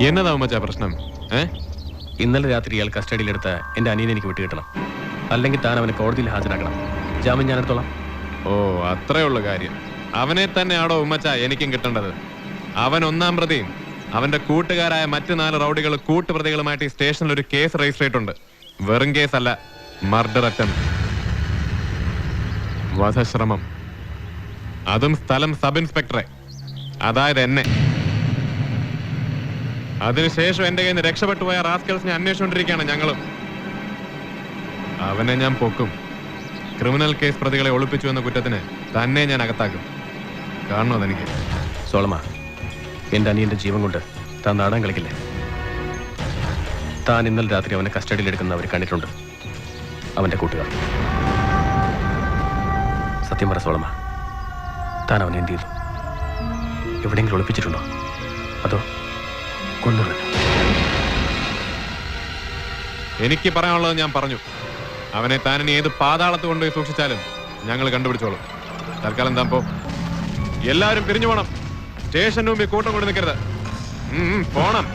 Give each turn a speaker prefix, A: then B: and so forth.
A: എന്നതാ ഉമ്മച്ചാ പ്രശ്നം?
B: ഇന്നലെ രാത്രി ഇയാൾ കസ്റ്റഡിയിലെടുത്ത എൻ്റെ അനിയനെ എനിക്ക് വിട്ടുകിട്ടണം. അല്ലെങ്കിൽ താൻ അവനെ കോടതിയിൽ ഹാജരാക്കണം. ജാമ്യം ഞാൻ എടുത്തോളാം.
A: ഓ, അത്രേ ഉള്ളു കാര്യം. അവനെ തന്നെയാണോ ഉമ്മച്ചാ എനിക്കും കിട്ടേണ്ടത്? അവൻ ഒന്നാം പ്രതിയും അവന്റെ കൂട്ടുകാരായ മറ്റു 4 റൗഡികൾ കൂട്ടുപ്രതികളുമായിട്ട് ഈ സ്റ്റേഷനിൽ ഒരു കേസ് രജിസ്റ്റർ ചെയ്തിട്ടുണ്ട്. വെറും കേസല്ല, മർഡർ അറ്റംപ്റ്റ്, വധശ്രമം. അതും സ്ഥലം സബ് ഇൻസ്പെക്ടറെ, അതായത് എന്നെ. അതിനുശേഷം എന്റെ കയ്യിൽ നിന്ന് രക്ഷപ്പെട്ടു പോയ റാസ്കൽസിനെ അന്വേഷിച്ചുകൊണ്ടിരിക്കുകയാണ് ഞങ്ങളും. അവനെ ഞാൻ പൊക്കും. ക്രിമിനൽ കേസ് പ്രതികളെ ഒളിപ്പിച്ചു എന്ന കുറ്റത്തിന് തന്നെ ഞാൻ അകത്താക്കും. കാണണോ അതെനിക്ക്?
B: സോളമ, എൻ്റെ അനിയൻ്റെ ജീവൻ കൊണ്ട് താൻ നാടൻ കളിക്കില്ലേ? താൻ ഇന്നലെ രാത്രി അവനെ കസ്റ്റഡിയിലെടുക്കുന്ന അവർ കണ്ടിട്ടുണ്ട്, അവൻ്റെ കൂട്ടുകാർ. സത്യം പറ സോളമ, താൻ അവനെ എന്ത് ചെയ്തു? എവിടെയെങ്കിലും ഒളിപ്പിച്ചിട്ടുണ്ടോ? അതോ കൊന്നുകളഞ്ഞു?
A: എനിക്ക് പറയാനുള്ളത് ഞാൻ പറഞ്ഞു. അവനെ താനിനി ഏത് പാതാളത്ത് കൊണ്ടുപോയി സൂക്ഷിച്ചാലും ഞങ്ങൾ കണ്ടുപിടിച്ചോളും. തൽക്കാലം എന്താ പോ. എല്ലാവരും പിരിഞ്ഞു പോണം. സ്റ്റേഷന് മുമ്പിൽ കൂട്ടം കൊണ്ട് നിൽക്കരുത്. പോണം.